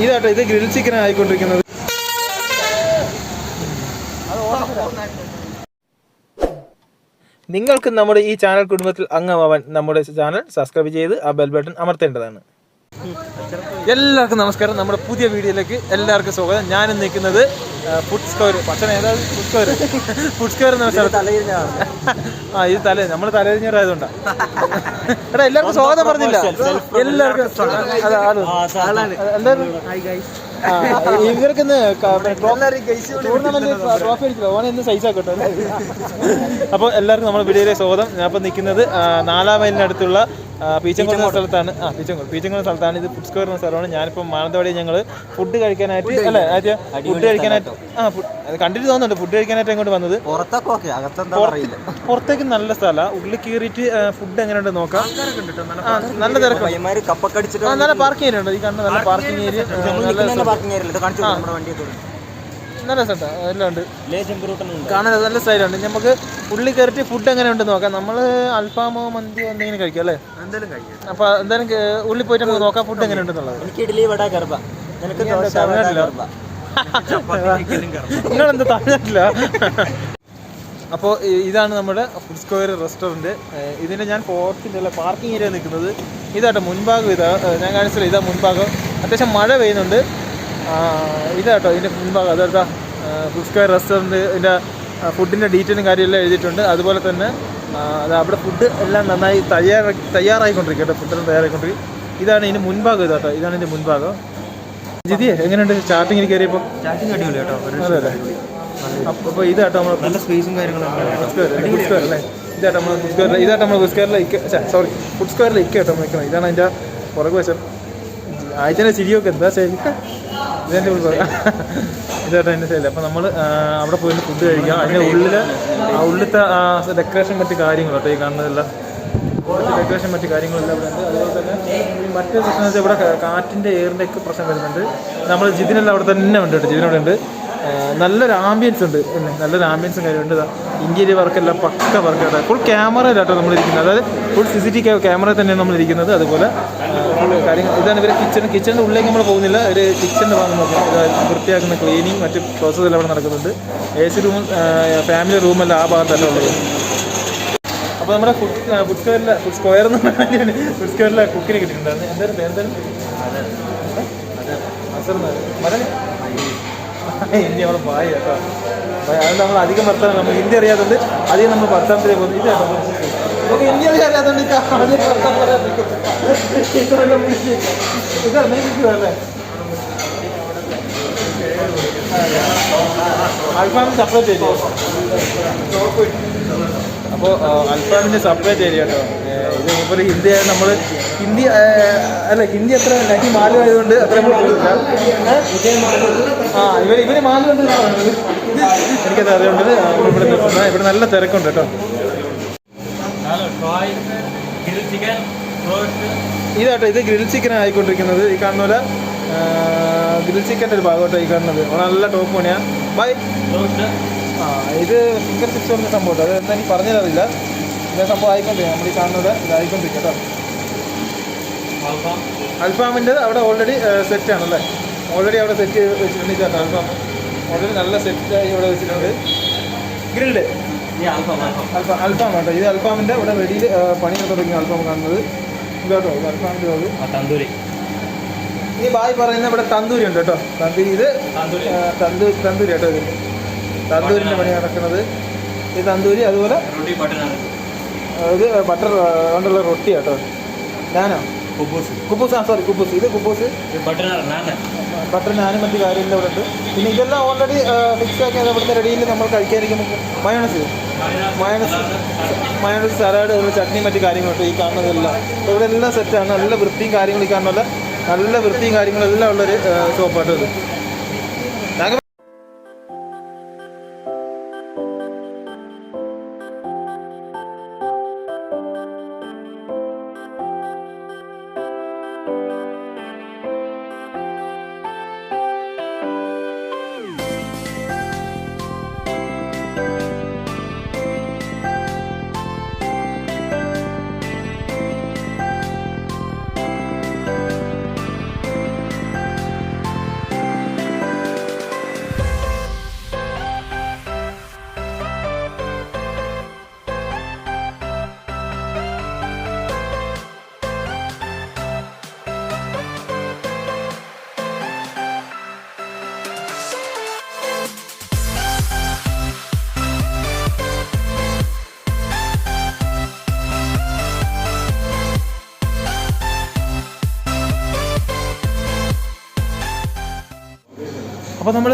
ഇതാട്ടോ ഇത് grill chicken ആയിക്കൊണ്ടിരിക്കുന്നത്. നിങ്ങൾക്ക് നമ്മുടെ ഈ ചാനൽ കുടുംബത്തിൽ അംഗമാവാൻ നമ്മുടെ ചാനൽ സബ്സ്ക്രൈബ് ചെയ്ത് ആ ബെൽ ബട്ടൺ അമർത്തേണ്ടതാണ്. എല്ലാവർക്കും നമസ്കാരം. നമ്മുടെ പുതിയ വീഡിയോയിലേക്ക് എല്ലാവർക്കും സ്വാഗതം. ഞാൻ നിൽക്കുന്നത് ഫുഡ് സ്ക്വയർ പച്ചന ഏതായത് ഫുഡ് സ്ക്വയർ എന്ന സ്ഥലത്ത്. ഇത് നമ്മൾ തലതിഞ്ഞവരായതുകൊണ്ടാണ്. എടാ എല്ലാവർക്കും സ്വാഗതം പറഞ്ഞില്ല. എല്ലാവർക്കും ഇവർക്ക് ട്രോഫി അടിക്കില്ല, ഓനെ ഇന്ന് സൈസ് ആക്കട്ടെ. അപ്പോൾ എല്ലാവർക്കും നമ്മുടെ വീഡിയോയിലെ സ്വാഗതം. ഞാൻ ഇപ്പം നിൽക്കുന്നത് 4 മൈലിനടുത്തുള്ള പീച്ചങ്കോട് സ്ഥലത്താണ്. പീച്ചങ്കോട് സ്ഥലത്താണ്. ഇത് ഫുഡ് സ്ക്വയർ എന്ന സ്ഥലമാണ്. ഞാനിപ്പോൾ മാനന്തവാടി ഞങ്ങൾ ഫുഡ് കഴിക്കാനായിട്ട് അല്ലേ ഫുഡ് കഴിക്കാനായിട്ട് കണ്ടിട്ട് തോന്നുന്നുണ്ട്. ഫുഡ് കഴിക്കാനായിട്ട് ഇങ്ങോട്ട് വന്നത്. പുറത്തേക്ക് നല്ല സ്ഥലമാണ്. ഉള്ളിൽ കയറിയിട്ട് ഫുഡ് എങ്ങനെയുണ്ട് നോക്കാം. നല്ല തിരക്കാണ്. നല്ല പാർക്കിംഗ് ഏരിയ ഉണ്ട്. ഈ കണ്ട നല്ല പാർക്കിംഗ് ഏരിയ, നല്ല സ്ഥലം എല്ലാം ഉണ്ട്. കാണാൻ നല്ല സ്റ്റൈലുണ്ട്. നമുക്ക് ഉള്ളിൽ കയറിയിട്ട് ഫുഡ് എങ്ങനെയുണ്ട് നോക്കാം. നമ്മൾ അൽഫാമോ മന്തിയോ എന്തെങ്കിലും കഴിക്കാം അല്ലേ? അപ്പൊ എന്തായാലും ഉള്ളിൽ പോയിട്ട് നമുക്ക് നോക്കാം ഫുഡ് എങ്ങനെയുണ്ടെന്നുള്ളത്. നിങ്ങളെന്താ തമിഴ്നാട്ടില്ല? അപ്പോൾ ഇതാണ് നമ്മുടെ ഫുഡ് സ്ക്വയർ റെസ്റ്റോറൻറ്റ്. ഇതിൻ്റെ ഞാൻ ഫോർത്തിൻ്റെ പാർക്കിംഗ് ഏരിയ നിൽക്കുന്നത്. ഇതാട്ടോ മുൻഭാഗം. ഞാൻ കാണിച്ചില്ല. ഇതാ മുൻഭാഗം. അത്യാവശ്യം മഴ പെയ്യുന്നുണ്ട്. ഇതാട്ടോ ഇതിൻ്റെ മുൻഭാഗം. അതെടുത്താ ഫുഡ് സ്ക്വയർ റെസ്റ്റോറൻറ്റ്. ഇതിൻ്റെ ഫുഡിൻ്റെ ഡീറ്റെയിലും കാര്യമെല്ലാം എഴുതിയിട്ടുണ്ട്. അതുപോലെ തന്നെ അവിടെ ഫുഡ് എല്ലാം നന്നായി തയ്യാറായിക്കൊണ്ടിരിക്കും കേട്ടോ. ഫുഡെല്ലാം തയ്യാറായിക്കൊണ്ടിരിക്കും. ഇതാണ് ഇതിൻ്റെ മുൻഭാഗം. ഇതാട്ടോ ഇതാണ് ഇതിൻ്റെ മുൻഭാഗം. ജിതിയെ എങ്ങനെയുണ്ട് സ്റ്റാർട്ടിങ്ങിൽ കയറിയപ്പോൾ? അടിപൊളി കേട്ടോ. അതെ. അപ്പോൾ ഇതാട്ടോ നമ്മൾ നല്ല സ്പേസും കാര്യങ്ങളും ഫുഡ് സ്ക്വയർ അല്ലേ? ഇതാട്ടോ നമ്മൾ ഫുഡ് സ്ക്വയറിൽ ഫുഡ് സ്ക്വയറിൽ കേട്ടോ നമ്മൾ നിൽക്കണം. ഇതാണ് അതിൻ്റെ പുറകു വശം. ആഴ്ചൻ്റെ ചിരിയൊക്കെ എന്താ ശരി. ഇതെൻ്റെ ഇതാട്ടോ എൻ്റെ ശൈലി. അപ്പോൾ നമ്മൾ അവിടെ പോയി ഫുഡ് കഴിക്കാം. അതിൻ്റെ ഉള്ളിലത്തെ ഡെക്കറേഷൻ മറ്റു കാര്യങ്ങൾ കേട്ടോ ഈ കാണുന്നതെല്ലാം. ഡെക്കറേഷൻ മറ്റു കാര്യങ്ങളെല്ലാം ഇവിടെ ഉണ്ട്. അതുപോലെ തന്നെ മറ്റൊരു പ്രശ്നം വെച്ചാൽ ഇവിടെ കാറ്റിൻ്റെ എയറിൻ്റെ ഒക്കെ പ്രശ്നം വരുന്നുണ്ട്. നമ്മൾ ജിതിനെല്ലാം അവിടെ തന്നെ ഉണ്ട് കേട്ടോ. ജിതിനവിടെ ഉണ്ട്. നല്ലൊരു ആംബിയൻസ് ഉണ്ട്. പിന്നെ നല്ലൊരു ആംബിയൻസും കാര്യമുണ്ട്. ഇൻറ്റീരിയർ വർക്കെല്ലാം പക്ക വർക്ക് കേട്ടോ. ഫുൾ ക്യാമറയിലാട്ടോ നമ്മളിരിക്കുന്നത്. അതായത് ഫുൾ CCTV ക്യാമറ തന്നെയാണ് നമ്മളിരിക്കുന്നത്. അതുപോലെ കാര്യങ്ങൾ ഇതാണ് ഇവരെ കിച്ചണിൻ്റെ ഉള്ളിലേക്ക് നമ്മൾ പോകുന്നില്ല. ഒരു കിച്ചണിൻ്റെ ഭാഗം നോക്കാം. വൃത്തിയാക്കുന്ന ക്ലീനിങ് മറ്റ് പ്രോസസ്സ് എല്ലാം അവിടെ നടക്കുന്നുണ്ട്. AC റൂമും ഫാമിലി റൂമെല്ലാം ആ ഭാഗത്തല്ല ഉള്ളത്. അപ്പോൾ നമ്മുടെ ഫുഡ് സ്ക്വയർ എന്ന് പറഞ്ഞാൽ ഫുഡ് സ്ക്വയറിലെ കുക്കിനെ കിട്ടിയിട്ടുണ്ടായിരുന്നു. എന്തായാലും ഹിന്ദി നമ്മൾ പായ കേട്ടോ. അത് നമ്മൾ അധികം വർത്താനം നമ്മൾ ഹിന്ദി അറിയാത്തതുകൊണ്ട് അധികം നമ്മൾ വർത്താനത്തിലേ പോകുന്നു. ഇത് കേട്ടോ നമുക്ക് ഹിന്ദി അറിയാത്തതുകൊണ്ട് ഇതല്ലേ അൽഫാമിന് സെപ്പറേറ്റ് ഏരിയ. അപ്പോൾ അൽഫാമിൻ്റെ സെപ്പറേറ്റ് ഏരിയ കേട്ടോ. ഇത് ഇപ്പോൾ ഹിന്ദി നമ്മൾ ഹിന്ദി അത്ര നഹി മാലു ആയതുകൊണ്ട് അത്ര നമ്മൾ പോയില്ല. ഇവര് മാലുണ്ട് എനിക്കത് അറിയുന്നത്. ഇവിടെ നിൽക്കുന്ന ഇവിടെ നല്ല തിരക്കുണ്ട് കേട്ടോ. ഇതാട്ടോ ഇത് ഗ്രിൽ ചിക്കൻ ആയിക്കൊണ്ടിരിക്കുന്നത്. ഈ കാണുന്ന പോലെ ഗ്രിൽ ചിക്കൻ്റെ ഒരു ഭാഗമായിട്ടോ ഈ കാണുന്നത്. നല്ല ടോപ്പ് പണിയാണ്. ഇത് ഫിംഗർ ചിപ്സ് പറഞ്ഞ സംഭവം. അത് എന്താ എനിക്ക് പറഞ്ഞതറിയില്ല. ഇതേ സംഭവം ആയിക്കൊണ്ടിരിക്കുക. നമ്മൾ ഈ കാണുന്നത് ഇതായിക്കൊണ്ടിരിക്കുക കേട്ടോ. അൽഫാമിൻ്റെ അവിടെ ഓൾറെഡി സെറ്റാണല്ലേ? ഓൾറെഡി അവിടെ സെറ്റ് വെച്ചിട്ടുണ്ട്. ഇതാട്ടോ അൽഫാം ഓൾറെഡി നല്ല സെറ്റായി ഇവിടെ വെച്ചിട്ടുണ്ട്. ഗ്രിൽഡ് അൽഫാം കേട്ടോ. ഇത് അൽഫാമിൻ്റെ ഇവിടെ വെടിയിൽ പണികൾ തുടങ്ങിയ അൽഫാം കാണുന്നത്. ഇതാട്ടോ ഇത് അൽഫാമിൻ്റെ തന്തൂരി. ഈ ബായ് പറയുന്ന ഇവിടെ തന്തൂരി ഉണ്ട് കേട്ടോ. ഇത് തന്തൂരി കേട്ടോ. ഇത് തന്തൂരിൻ്റെ പണി നടക്കുന്നത്. ഈ തന്തൂരി അതുപോലെ ഇത് ബട്ടർ കൊണ്ടുള്ള റൊട്ടി കേട്ടോ. ഞാനോ കുബൂസ് ഇത് കുബൂസ് ബട്ടർ നാനും മറ്റു കാര്യമെല്ലാം ഇവിടെ ഉണ്ട്. പിന്നെ ഇതെല്ലാം ഓൾറെഡി ഫിക്സ് ആക്കി ഇവിടുത്തെ റെഡിയിൽ നമ്മൾ കഴിക്കാതിരിക്കുമ്പോൾ മയോണൈസ് സലാഡ് ചട്നി മറ്റു കാര്യങ്ങളുണ്ട്. ഈ കാണുന്നതെല്ലാം ഇവിടെ എല്ലാം സെറ്റാണ്. നല്ല വൃത്തിയും കാര്യങ്ങളും ഈ കാണുന്നില്ല. നല്ല വൃത്തിയും കാര്യങ്ങളെല്ലാം ഉള്ളൊരു ഷോപ്പാട്ടോ ഇത്. അപ്പോൾ നമ്മൾ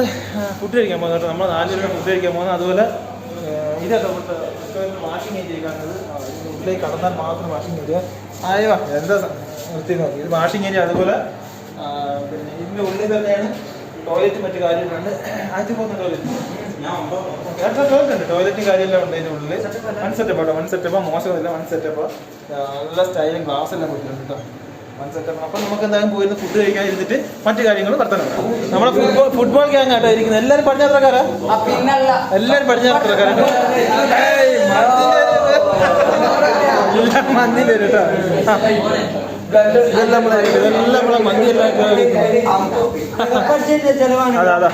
ഫുഡ് കഴിക്കാൻ പോകുന്നത് കേട്ടോ. നമ്മൾ 4 പേരുടെ ഫുഡ് കഴിക്കാൻ പോകുന്നത്. അതുപോലെ ഇതൊക്കെ വാഷിംഗ് ഏരിയ കാണുന്നത് ഉള്ളിലേക്ക് കടന്നാൽ മാത്രം വാഷിംഗ് ഏരിയ ആയവാ എന്താ നിർത്തി നോക്കി. ഇത് വാഷിംഗ് ഏരിയ. അതുപോലെ പിന്നെ ഇതിൻ്റെ ഉള്ളിൽ തന്നെയാണ് ടോയ്ലറ്റ് മറ്റു കാര്യങ്ങളുണ്ട്. ആദ്യം പോകുന്ന ടോയ്ലറ്റ് ഉണ്ട്. ടോയ്ലറ്റും കാര്യമെല്ലാം ഉണ്ട് ഇതിൻ്റെ ഉള്ളിൽ. വൺ സെറ്റപ്പാണ് മോശമില്ല. വൺ സെറ്റപ്പാണ് നല്ല സ്റ്റൈലും ഗ്ലാസ് എല്ലാം കൊടുത്തിട്ടുണ്ട് കേട്ടോ. One setup. അപ്പം നമുക്ക് എന്തായാലും പോയിരുന്ന് ഫുഡ് കഴിക്കാൻ ഇരുന്നിട്ട് മറ്റു കാര്യങ്ങൾ വർത്തനം. നമ്മുടെ ഫുട്ബോൾ ഗ്യാങ് ആട്ടോ ഇരിക്കുന്നത്. എല്ലാവരും പടിഞ്ഞാത്രക്കാരാ? എല്ലാവരും പടിഞ്ഞാത്രക്കാരാണ്. മന്തി വരും കേട്ടോ. ഇതെല്ലാം നമ്മളെ മന്തി എല്ലാം അതാ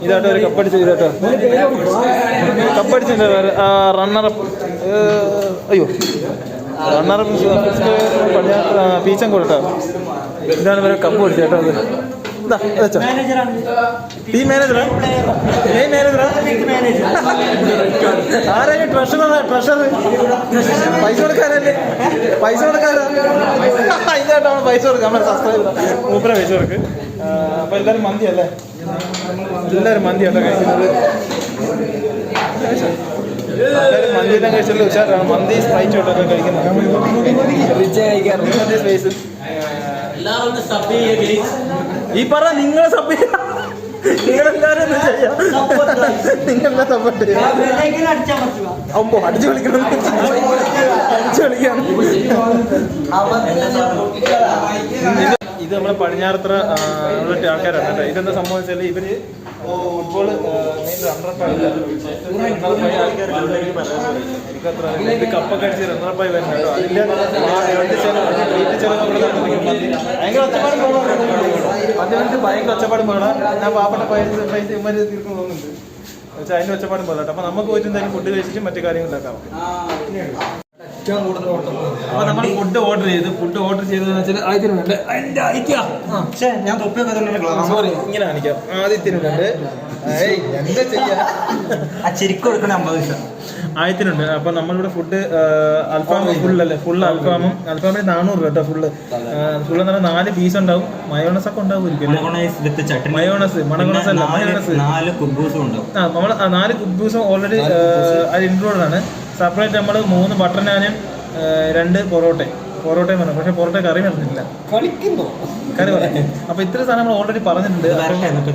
ഇതാട്ടോ ഒരു കപ്പടിച്ച് ഇതാട്ടോ കപ്പടിച്ചിട്ടുണ്ട്. റണ്ണറപ്പ് അയ്യോ റണ്ണറപ്പ് പീച്ചൻകോട് കേട്ടോ. ഇതാണ് ഇവരെ കപ്പ് പിടിച്ചത് കേട്ടോ. അത് വെച്ചോ ടീം മാനേജറാ? മെയിൻ മാനേജറാ? ആരാ ട്രഷർ? പൈസ കൊടുക്കാനല്ലേ? പൈസ കൊടുക്കാനാ? ഇതായിട്ടോ നമ്മൾ പൈസ കൊടുക്കുക. നമ്മുടെ സബ്സ്ക്രൈബർ മൂപ്പര പൈസ കൊടുക്ക്. അപ്പോൾ എല്ലാവരും മന്തി അല്ലേ? എല്ലാവരും മന്തി ആട്ടോ കഴിക്കുന്നത്. എല്ലാവരും മന്തി എല്ലാം കഴിച്ചല്ലോ. ഉഷാറാണ്. മന്തി സ്പ്രൈറ്റ് തൊട്ടൊക്കെ കഴിക്കുന്നത്. സ്പേസ് ഈ പറ നിങ്ങൾ സബ് നിങ്ങളെല്ലാരും നിങ്ങളെല്ലാം സപ്പോർട്ട് അമ്പോ അടിച്ചു കളിക്കണം. അടിച്ചു കളിക്കണം. ഇത് നമ്മളെ പടിഞ്ഞാറത്ര ഉള്ള ആൾക്കാരാണ് കേട്ടോ. ഇതെന്താ സംഭവിച്ചാൽ ഇവര് ഫുട്ബോൾ മെയിൻ റണ്ണറപ്പായില്ല. എനിക്കത്ര ഇത് കപ്പൊക്കെ അടിച്ച് റണ്ണറപ്പായി വരുന്നത് കേട്ടോ. അതിൻ്റെ വീട്ടിൽ ചിലവ് നമ്മൾ ഭയങ്കര ഒച്ചപ്പാടും പോകണം. അതിന് ഭയങ്കര ഒച്ചപ്പാടും പോകണം. ഞാൻ പാവപ്പെട്ട പൈസ ഇവന്മാർ തീർക്കുന്നു തോന്നുന്നുണ്ട്. പക്ഷേ അതിൻ്റെ ഒച്ചപ്പാടും പോകണം കേട്ടോ. അപ്പോൾ നമുക്ക് പോയിട്ട് എന്തായാലും ഫുഡ് കഴിച്ചിട്ട് മറ്റു കാര്യങ്ങളിലാക്കാം. അപ്പൊ നമ്മൾ ഫുഡ് ഓർഡർ ചെയ്തതെന്ന് വെച്ചാൽ ആദ്യത്തിന് വേണ്ട ഞാൻ സോറി ഇങ്ങനെ കാണിക്കാം. ആദ്യത്തിന് വേണ്ട എന്താ ചെയ്യാ ശരിക്കും കൊടുക്കണേ 50 ദിവസം ആയത്തിനുണ്ട്. അപ്പൊ നമ്മളിവിടെ ഫുഡ് അൽഫാം ഫുള്ളല്ലേ? ഫുൾ അൽഫാമിന് 400 കേട്ടോ. ഫുള്ള് എന്ന് പറഞ്ഞാൽ 4 പീസ് ഉണ്ടാവും. മയോണസ് ഒക്കെ ഉണ്ടാവുമായിരിക്കും. മയോണസ് മണഗോണസ് അല്ല മയോണസ്. 4 കുബൂസും ഉണ്ടാവും. നമ്മൾ 4 കുബൂസും ഓൾറെഡി അത് ഇൻക്ലൂഡഡ് ആണ്. സെപ്പറേറ്റ് നമ്മൾ 3 ബട്ടർ നാനും 2 പൊറോട്ടയും വേണം. പക്ഷെ പൊറോട്ട കറി വരുന്നില്ല. കറി പറയാം. അപ്പൊ ഇത്ര സാധനം നമ്മൾ ഓൾറെഡി പറഞ്ഞിട്ടുണ്ട്.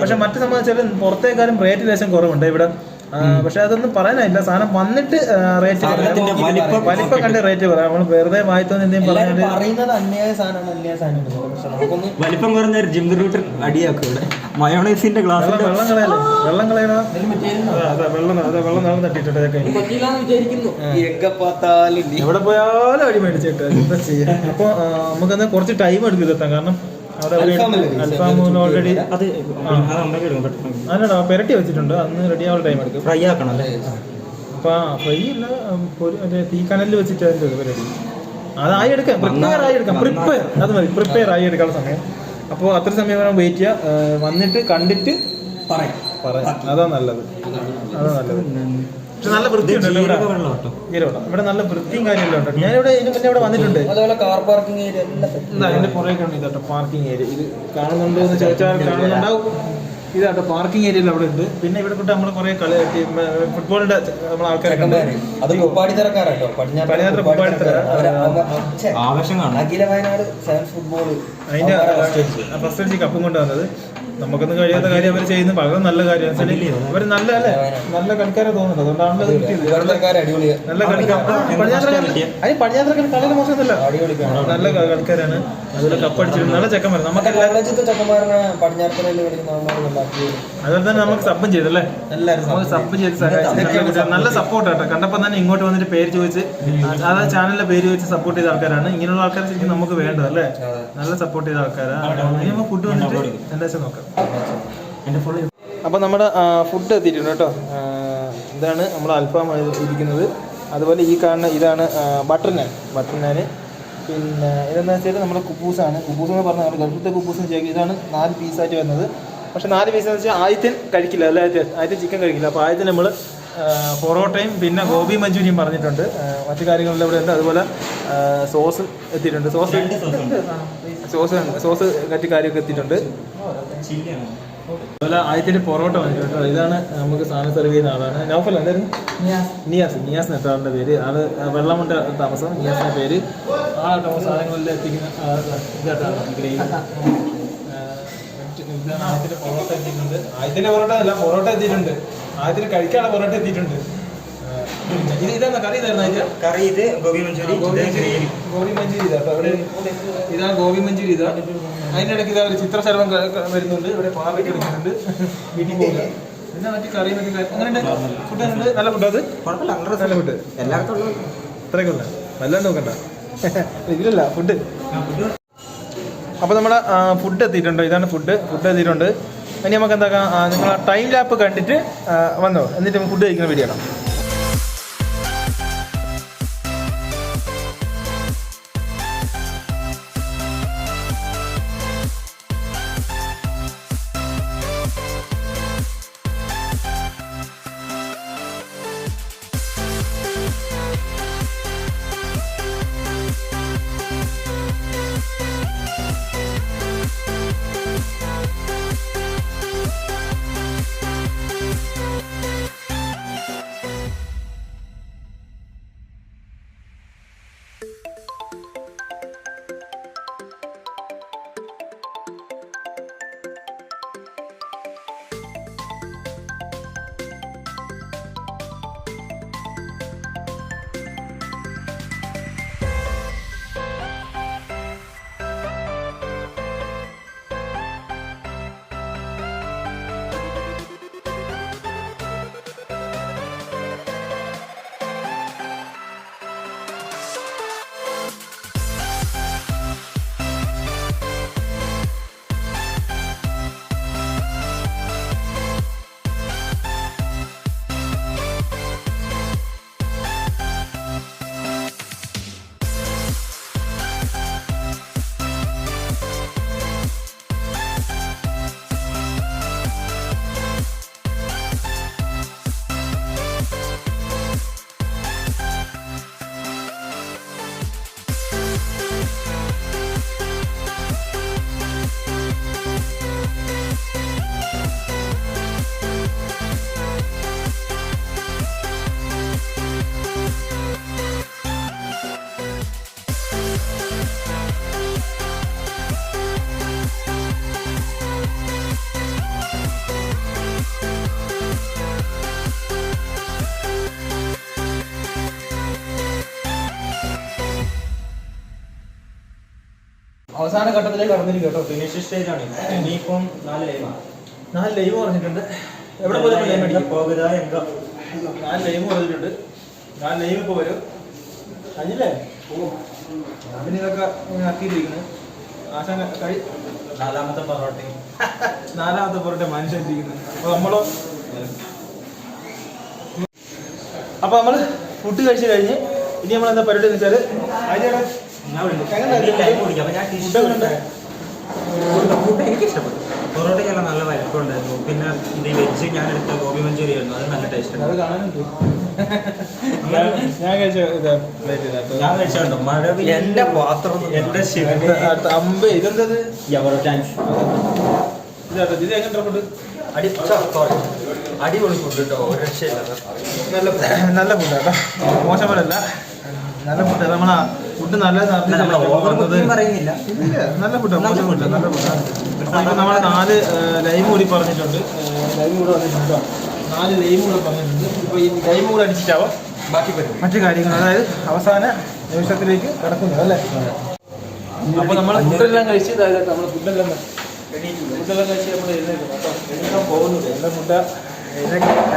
പക്ഷെ മറ്റു സംബന്ധിച്ചാൽ പുറത്തേക്കാരും റേറ്റ് ലേശം കുറവുണ്ട് ഇവിടെ. പക്ഷെ അതൊന്നും പറയാനില്ല. സാധനം വന്നിട്ട് റേറ്റ് വലിപ്പം കണ്ട് റേറ്റ് പറയാം. നമ്മൾ വെറുതെ വായിത്തോന്ന് എന്തെങ്കിലും പറഞ്ഞാൽ വലിപ്പം കുറഞ്ഞ അടിയാക്കും. ഇവിടെ മയോണൈസിന്റെ ഗ്ലാസ് വെള്ളം കളയണ വെള്ളം തട്ടിയിട്ടുണ്ട്. എവിടെ പോയാലും അടി മേടിച്ചിട്ട് എന്താ ചെയ്യാം. അപ്പൊ നമുക്കന്ന് കുറച്ച് ടൈം എടുക്കും ഇതെത്താൻ. കാരണം അവിടെ അൽഫാമിന് ഓൾറെഡി അല്ലടാ പെരട്ടി വെച്ചിട്ടുണ്ട്. അന്ന് റെഡി ആവാൻ ടൈം എടുക്കും. ഫ്രൈ ആക്കണം അല്ലേ? അപ്പൊ ഫ്രൈ അല്ല മറ്റേ തീക്കനലിൽ വെച്ചിട്ട് അതിൻ്റെ പരിപാടി അതായി എടുക്കാം. അത് മതി. പ്രിപ്പയർ ആയി എടുക്കാനുള്ള സമയം. അപ്പോൾ അത്ര സമയം വേണം വെയിറ്റ് ചെയ്യുക. വന്നിട്ട് കണ്ടിട്ട് പറയാം. അതാ നല്ലത്. പക്ഷെ നല്ല വൃത്തിയുണ്ടല്ലോ ഇവിടെ. ഇവിടെ നല്ല വൃത്തിയും കാര്യമെല്ലാം ഉണ്ട്. ഞാനിവിടെ ഇതിന് മുന്നേ ഇവിടെ വന്നിട്ടുണ്ട്. അതുപോലെ കാർ പാർക്കിംഗ് ഏരിയ ഇതിന്റെ പുറകെ ഉണ്ട് ഇതാട്ടോ പാർക്കിംഗ് ഏരിയ. ഇത് കാണുന്നുണ്ടോ എന്ന് ചോദിച്ചാൽ കാണുന്നുണ്ടാവും. ഇതാട്ടോ പാർക്കിംഗ് ഏരിയ അവിടെ ഉണ്ട്. പിന്നെ ഇവിടെ തൊട്ട് നമ്മൾ കുറെ ഫുട്ബോളിന്റെ നമ്മൾ ആൾക്കാരൊക്കെ അഖില വയനാട് ഫുട്ബോൾ അതിന്റെ ഫസ്റ്റ് കപ്പും കൊണ്ട് വന്നത്. നമുക്കൊന്നും കഴിയാത്ത കാര്യം അവർ ചെയ്യുന്ന വളരെ നല്ല കാര്യം. അവർ നല്ല അല്ലേ നല്ല കളിക്കാരെ തോന്നുന്നത്. അതുകൊണ്ടാണല്ലോ നല്ല കളിക്കാർ. പടിഞ്ഞാത്രക്കാർ കളിയുടെ മോശമൊന്നുമില്ല. നല്ല കളിക്കാരാണ്. അതുപോലെ കപ്പടിച്ചിട്ടുണ്ട്. നല്ല ചെക്കന്മാർ. നമുക്ക് അതുപോലെ തന്നെ നമുക്ക് സബും ചെയ്തല്ലേ? നമുക്ക് സബ് ചെയ്ത് സഹായിച്ചു. നല്ല സപ്പോർട്ട് ആട്ടോ. കണ്ടപ്പോൾ തന്നെ ഇങ്ങോട്ട് വന്നിട്ട് പേര് ചോദിച്ച് അതായത് ചാനലിലെ പേര് ചോദിച്ച് സപ്പോർട്ട് ചെയ്ത ആൾക്കാരാണ്. ഇങ്ങനെയുള്ള ആൾക്കാർ ശരിക്കും നമുക്ക് വേണ്ടത് അല്ലേ? നല്ല സപ്പോർട്ട് ചെയ്ത ആൾക്കാരാണ്. ഇനി നമുക്ക് ഫുഡ് വന്നിട്ട് എന്താ വെച്ചാൽ നോക്കാം. അപ്പോൾ നമ്മുടെ ഫുഡ് എത്തിയിട്ടുണ്ട് കേട്ടോ. ഇതാണ് നമ്മുടെ അൽഫാം ഇരിക്കുന്നത്. അതുപോലെ ഈ കാണുന്ന ഇതാണ് ബട്ടർ നാൻ. പിന്നെ ഇതെന്താ വെച്ചാൽ നമ്മുടെ കുബൂസാണ്. കുബൂസ് എന്ന് പറഞ്ഞാൽ നമ്മുടെ ഗൾഫത്തെ കുബൂസ് ചെയ്യും. ഇതാണ് 4 പീസായിട്ട് വരുന്നത്. പക്ഷേ 4 പീസ് എന്ന് വെച്ചാൽ ആദ്യത്തെ കഴിക്കില്ല. ആദ്യത്തെ ചിക്കൻ കഴിക്കില്ല. അപ്പോൾ ആദ്യത്തെ നമ്മൾ പൊറോട്ടയും പിന്നെ ഗോബി മഞ്ചൂരിയും പറഞ്ഞിട്ടുണ്ട്. മറ്റു കാര്യങ്ങളിലും ഇവിടെ ഉണ്ട്. അതുപോലെ സോസ് എത്തിയിട്ടുണ്ട്. സോസ് കട്ടി കാര്യമൊക്കെ എത്തിയിട്ടുണ്ട്. അതുപോലെ ആദ്യത്തെ പൊറോട്ട വന്നിട്ടുണ്ട് കേട്ടോ. ഇതാണ് നമുക്ക് സാധനം സെർവ് ചെയ്യുന്ന ആളാണ്. നൗഫൽ എന്തായിരുന്നു? നിയാസ് നെട്ടാറിൻ്റെ പേര്. ആള് വെള്ളമുണ്ട താമസം. നിയാസിൻ്റെ പേര്. സാധനങ്ങളിൽ എത്തിക്കുന്ന ഇതായിട്ടാണ് ഗ്രേവി. ഇതാണ് ആദ്യത്തെ പൊറോട്ട എത്തിയിട്ടുണ്ട്. ആദ്യത്തെ പൊറോട്ട അല്ല, പൊറോട്ട എത്തിയിട്ടുണ്ട്. ആദ്യത്തിന് കഴിക്കാനുള്ള പൊറോട്ട എത്തിയിട്ടുണ്ട്. ഇതാണ് കറി തരുന്ന കറി. ഇത് ഗോബി മഞ്ചൂരി, ഗോബി മഞ്ചൂരി ഇതാ. അവിടെ ഇതാണ് ഗോബി മഞ്ചൂരി ഇതാ. അതിൻ്റെ ഇടയ്ക്ക് ഇതാ ഒരു ചിത്രശലഭം വരുന്നുണ്ട്. ഇവിടെ പാവയ്ക്ക് എടുക്കുന്നുണ്ട്. വീട്ടിൽ പോകില്ല. പിന്നെ മറ്റു കറി അങ്ങനെ ഫുഡ് ഉണ്ട്. നല്ല ഫുഡ്. അത് നല്ല ഫുഡ് എല്ലായിടത്തും ഇത്രയൊക്കെ ഉള്ള വല്ലാണ്ട് നോക്കണ്ട. ഇതിലല്ല ഫുഡ്. അപ്പോൾ നമ്മുടെ ഫുഡ് എത്തിയിട്ടുണ്ടോ? ഇതാണ് ഫുഡ് എത്തിയിട്ടുണ്ട്. ഇനി നമുക്ക് എന്താക്കാം, നിങ്ങൾ ടൈം ലാപ്പ് കണ്ടിട്ട് വന്നോ, എന്നിട്ട് നമുക്ക് ഫുഡ് കഴിക്കുന്ന വീഡിയോ ആണ്. അവസാന ഘട്ടത്തിലേക്ക് കടന്നിരിക്കും കേട്ടോ. ഫിനിഷ് സ്റ്റേജ് ആണ്. ഇനിയിപ്പം 4 ലൈവ് പറഞ്ഞിട്ടുണ്ട്. എവിടെ പോലും ലൈവ് മേടിക്കും. 4 ലൈവ് പറഞ്ഞിട്ടുണ്ട്. 4 ലൈവ് ഇപ്പോൾ വരും. അഞ്ചില്ലേ? അതിന് ഇതൊക്കെ ആക്കിയിരിക്കുന്നു. ആശാന കഴി 4ാമത്തെ പൊറോട്ട മനുഷ്യരിക്കുന്നു. അപ്പോൾ നമ്മൾ ഫുഡ് കഴിച്ച് കഴിഞ്ഞ് ഇനി നമ്മൾ എന്താ പരിപാടി എന്ന് വെച്ചാൽ ഫുഡ് എനിക്ക് ഇഷ്ടപ്പെട്ടു. പൊറോട്ടയ്ക്കെല്ലാം നല്ല വലിപ്പം ഉണ്ടായിരുന്നു. പിന്നെ ഇത് വെജ് ഞാൻ എടുത്ത ഗോബി മഞ്ചൂരി ആയിരുന്നു. അത് നല്ല ടേസ്റ്റ് ഉണ്ട്. ഞാൻ കഴിച്ചോ മഴ എന്റെ പാത്രം എന്റെ അമ്പ് ഇതെന്തത് ഇതാട്ടോ. ഇത് എങ്ങനെ ഫുഡ്? അടിപൊളി ഫുഡ് കേട്ടോ. ഒരു രക്ഷയില്ല. നല്ല ഫുഡാട്ടോ, മോശമല്ല. നല്ല ഫുഡ്. നമ്മളാ ഫുഡ് നല്ല പറയുന്നില്ല. നല്ല ഫുഡാണ്, മോശം ഫുഡ്, നല്ല ഫുഡാണ്. ഇപ്പം നമ്മൾ 4 ലൈം കൂടി പറഞ്ഞിട്ടുണ്ട്. ലൈം കൂടെ വന്നിട്ടുണ്ട്. 4 ലൈം കൂടെ പറഞ്ഞിട്ടുണ്ട്. ഇപ്പോൾ ഈ ലൈം കൂടെ അടിച്ചിട്ടാവാം ബാക്കി വരും മറ്റു കാര്യങ്ങൾ, അതായത് അവസാന നിമിഷത്തിലേക്ക് കിടക്കുന്നത് അല്ലേ. അപ്പോൾ നമ്മൾ ഫുഡെല്ലാം കഴിച്ച് നമ്മൾ ഫുഡെല്ലാം കഴിച്ച് നമ്മൾ എഴുന്നേക്കും കേട്ടോ. എഴുന്നേക്കാൻ പോകുന്നില്ല. എൻ്റെ ഫുഡ്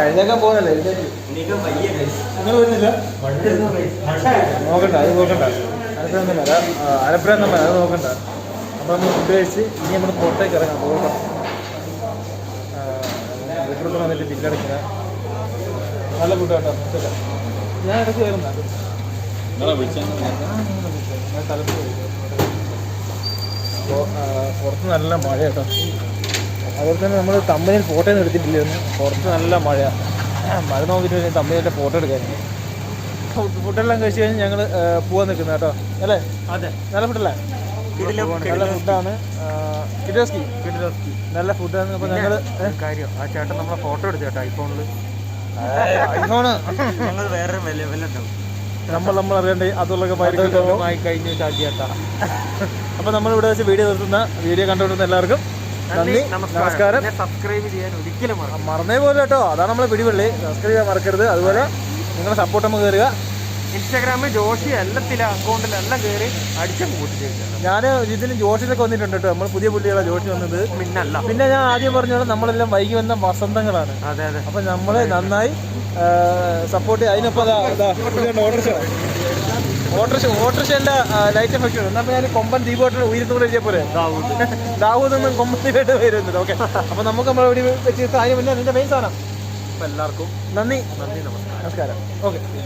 എഴുന്നേക്കാൻ പോകുന്നില്ല. നിങ്ങൾ വരുന്നില്ല? നോക്കണ്ട, അത് നോക്കണ്ട. ആലപ്പുഴ നമ്മൾ അത് നോക്കണ്ട. അപ്പോൾ നമ്മൾ ഫുഡ് കഴിച്ച് ഇനി നമ്മൾ പുറത്തേക്ക് ഇറങ്ങാം. പോകണം. ഇപ്പുറത്ത് വന്നിട്ട് ബില്ലടയ്ക്കുക. നല്ല ഫുഡ് കേട്ടോ. ഞാൻ ഇടയ്ക്ക് വരുന്ന ഞാൻ സ്ഥലത്ത് അപ്പോൾ പുറത്ത് നല്ല മഴ കേട്ടോ. അതുപോലെ തന്നെ നമ്മൾ തമ്പനിയിൽ ഫോട്ടോ ഒന്നും എടുത്തിട്ടില്ലായിരുന്നു. പുറത്ത് നല്ല മഴ നോക്കിയിട്ട് തമ്പനിയുടെ ഫോട്ടോ എടുക്കാൻ. ഫുഡെല്ലാം കഴിച്ച് കഴിഞ്ഞ് ഞങ്ങൾ പോകാൻ നിൽക്കുന്നത് കേട്ടോ. അല്ലേ? അതെ, നല്ല ഫുഡല്ലേ? നല്ല ഫുഡാണ്. കിഡോസ്കി നല്ല ഫുഡാണ്. അപ്പോൾ ഞങ്ങൾ കാര്യം ആ ചേട്ടൻ നമ്മളെ ഫോട്ടോ എടുത്തു ചേട്ടാ ഐഫോണ് ഞങ്ങൾ വേറെ നമ്മൾ അറിയണ്ടേ അതുള്ളൊക്കെ കഴിഞ്ഞു ചേട്ടാ. അപ്പോൾ നമ്മളിവിടെ വെച്ച് വീഡിയോ നിർത്തുന്ന വീഡിയോ കണ്ടുകൊണ്ടിരുന്ന എല്ലാവർക്കും നന്ദി, നമസ്കാരം. സബ്സ്ക്രൈബ് ചെയ്യാൻ ഒരിക്കലും മറന്നേ പോലെ കേട്ടോ, അതാണ് നമ്മളെ പിടിപള്ളി. സബ്സ്ക്രൈബ് ചെയ്യാൻ മറക്കരുത്. അതുപോലെ നിങ്ങളുടെ സപ്പോർട്ട് നമുക്ക് കയറുക. ഇൻസ്റ്റാഗ്രാമിൽ ജോഷി എല്ലാത്തിലും അക്കൗണ്ടിലെല്ലാം കയറി അടിച്ചങ്ങ് കൂട്ടി. ഞാൻ ഇതിന് ജോഷിലൊക്കെ വന്നിട്ടുണ്ട് കേട്ടോ. നമ്മൾ പുതിയ പുള്ളികളാണ് ജോഷി വന്നത്. പിന്നെ ഞാൻ ആദ്യം പറഞ്ഞോളൂ, നമ്മളെല്ലാം വൈകി വന്ന വസന്തങ്ങളാണ്. അപ്പൊ നമ്മള് നന്നായി സപ്പോർട്ട് ചെയ്യും. അതിനൊപ്പം ഓട്ടോറിക്ഷന്റെ ലൈറ്റ് എഫക്റ്റ് ഉണ്ട്. എന്നാൽ ഞാൻ കൊമ്പൻ ദീപോട്ട് ഉയരത്തോടെ എഴുതിയ പോലെ ദാവൂദൊന്നും കൊമ്പൻ ദീപായിട്ട് വരുന്നത്. ഓക്കെ, അപ്പൊ നമുക്ക് നമ്മളെ വെടി വെച്ച് അതിന് മുന്നേ അതിന്റെ മെയിൻ സാധനം. എല്ലാവർക്കും നന്ദി, നമസ്കാരം. ഓക്കെ.